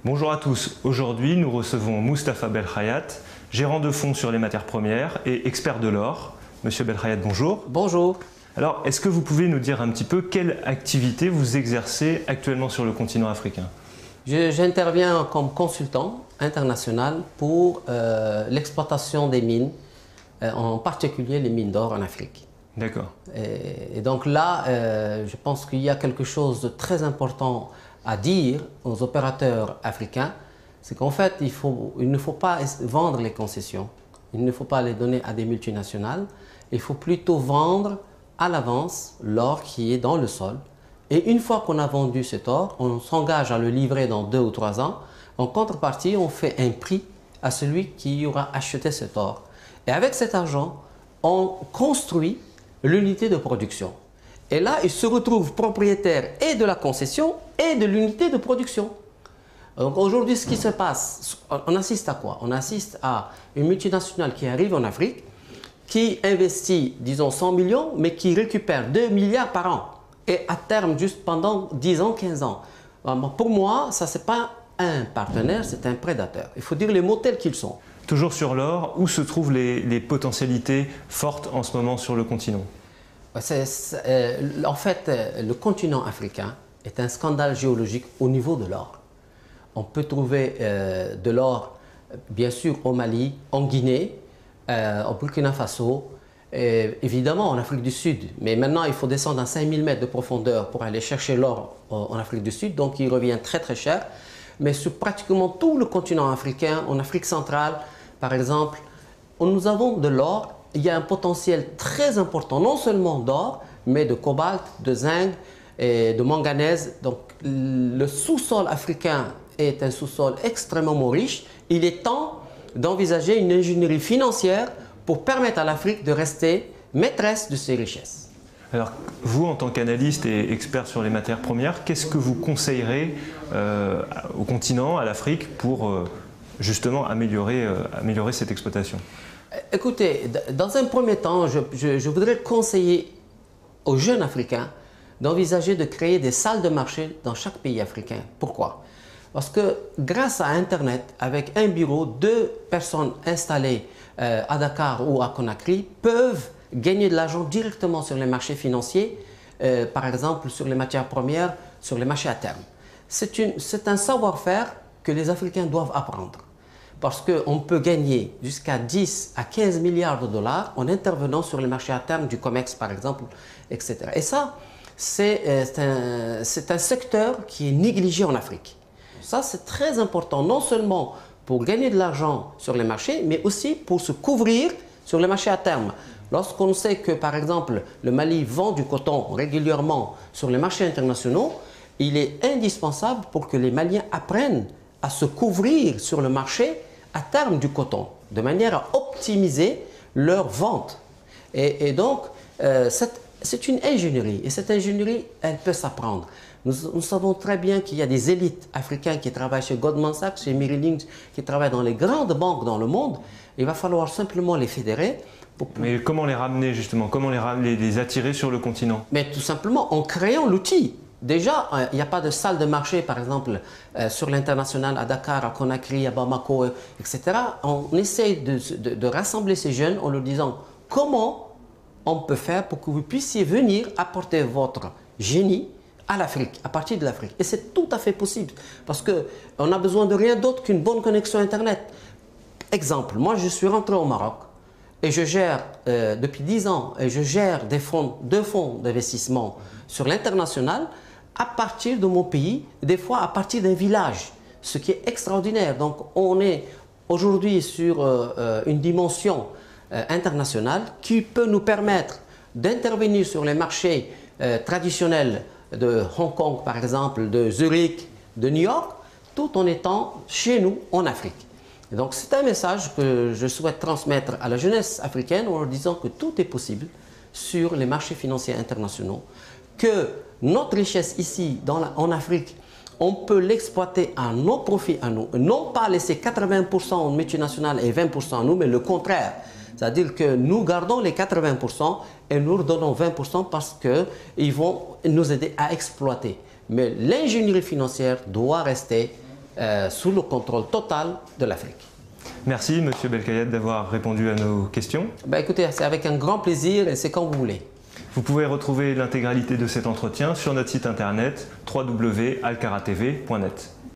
Bonjour à tous, aujourd'hui nous recevons Moustapha Belkhayat, gérant de fonds sur les matières premières et expert de l'or. Monsieur Belkhayat, bonjour. Bonjour. Alors, est-ce que vous pouvez nous dire un petit peu quelle activité vous exercez actuellement sur le continent africain? J'interviens comme consultant international pour l'exploitation des mines, en particulier les mines d'or en Afrique. D'accord. Et donc là, je pense qu'il y a quelque chose de très important à dire aux opérateurs africains, c'est qu'en fait, il ne faut pas vendre les concessions, il ne faut pas les donner à des multinationales, il faut plutôt vendre à l'avance l'or qui est dans le sol. Et une fois qu'on a vendu cet or, on s'engage à le livrer dans 2 ou 3 ans. En contrepartie, on fait un prix à celui qui aura acheté cet or. Et avec cet argent, on construit l'unité de production. Et là, il se retrouve propriétaire et de la concession et de l'unité de production. Donc aujourd'hui, ce qui se passe, on assiste à quoi? On assiste à une multinationale qui arrive en Afrique, qui investit, disons, 100 millions, mais qui récupère 2 milliards par an. Et à terme, juste pendant 10 ans, 15 ans. Pour moi, ça, ce n'est pas un partenaire, c'est un prédateur. Il faut dire les mots tels qu'ils sont. Toujours sur l'or, où se trouvent les potentialités fortes en ce moment sur le continent? En fait, le continent africain est un scandale géologique au niveau de l'or. On peut trouver de l'or, bien sûr, au Mali, en Guinée, au Burkina Faso, et évidemment en Afrique du Sud. Mais maintenant, il faut descendre à 5000 mètres de profondeur pour aller chercher l'or en Afrique du Sud, donc il revient très très cher. Mais sur pratiquement tout le continent africain, en Afrique centrale, par exemple, nous avons de l'or. Il y a un potentiel très important, non seulement d'or, mais de cobalt, de zinc et de manganèse. Donc le sous-sol africain est un sous-sol extrêmement riche. Il est temps d'envisager une ingénierie financière pour permettre à l'Afrique de rester maîtresse de ses richesses. Alors, vous, en tant qu'analyste et expert sur les matières premières, qu'est-ce que vous conseillerez au continent, à l'Afrique, pour justement améliorer cette exploitation? Écoutez, dans un premier temps, je voudrais conseiller aux jeunes Africains d'envisager de créer des salles de marché dans chaque pays africain. Pourquoi? Parce que grâce à Internet, avec un bureau, 2 personnes installées à Dakar ou à Conakry peuvent gagner de l'argent directement sur les marchés financiers, par exemple sur les matières premières, sur les marchés à terme. C'est un savoir-faire que les Africains doivent apprendre. Parce qu'on peut gagner jusqu'à 10 à 15 milliards de dollars en intervenant sur les marchés à terme du COMEX, par exemple, etc. Et ça, c'est un secteur qui est négligé en Afrique. Ça, c'est très important, non seulement pour gagner de l'argent sur les marchés, mais aussi pour se couvrir sur les marchés à terme. Lorsqu'on sait que, par exemple, le Mali vend du coton régulièrement sur les marchés internationaux, il est indispensable pour que les Maliens apprennent à se couvrir sur le marché à terme du coton, de manière à optimiser leur vente. Et donc, c'est une ingénierie, et cette ingénierie, elle peut s'apprendre. Nous savons très bien qu'il y a des élites africaines qui travaillent chez Goldman Sachs, chez Merrill Lynch, qui travaillent dans les grandes banques dans le monde. Il va falloir simplement les fédérer. Mais comment les ramener justement? Comment les attirer sur le continent? Mais tout simplement en créant l'outil. Déjà, il n'y a pas de salle de marché, par exemple, sur l'international, à Dakar, à Conakry, à Bamako, etc. On essaye de rassembler ces jeunes en leur disant comment on peut faire pour que vous puissiez venir apporter votre génie à l'Afrique, à partir de l'Afrique. Et c'est tout à fait possible, parce qu'on n'a besoin de rien d'autre qu'une bonne connexion Internet. Exemple, moi je suis rentré au Maroc et je gère, depuis 10 ans, et je gère 2 fonds d'investissement sur l'international, à partir de mon pays, des fois à partir d'un village, ce qui est extraordinaire. Donc on est aujourd'hui sur une dimension internationale qui peut nous permettre d'intervenir sur les marchés traditionnels de Hong Kong par exemple, de Zurich, de New York, tout en étant chez nous en Afrique. Et donc c'est un message que je souhaite transmettre à la jeunesse africaine en leur disant que tout est possible sur les marchés financiers internationaux, que notre richesse ici en Afrique, on peut l'exploiter à nos profits à nous, non pas laisser 80% aux multinationales et 20% à nous, mais le contraire. C'est-à-dire que nous gardons les 80% et nous leur donnons 20% parce qu'ils vont nous aider à exploiter. Mais l'ingénierie financière doit rester sous le contrôle total de l'Afrique. Merci Monsieur Belkayed d'avoir répondu à nos questions. Écoutez, c'est avec un grand plaisir et c'est quand vous voulez. Vous pouvez retrouver l'intégralité de cet entretien sur notre site internet www.alcaratv.net.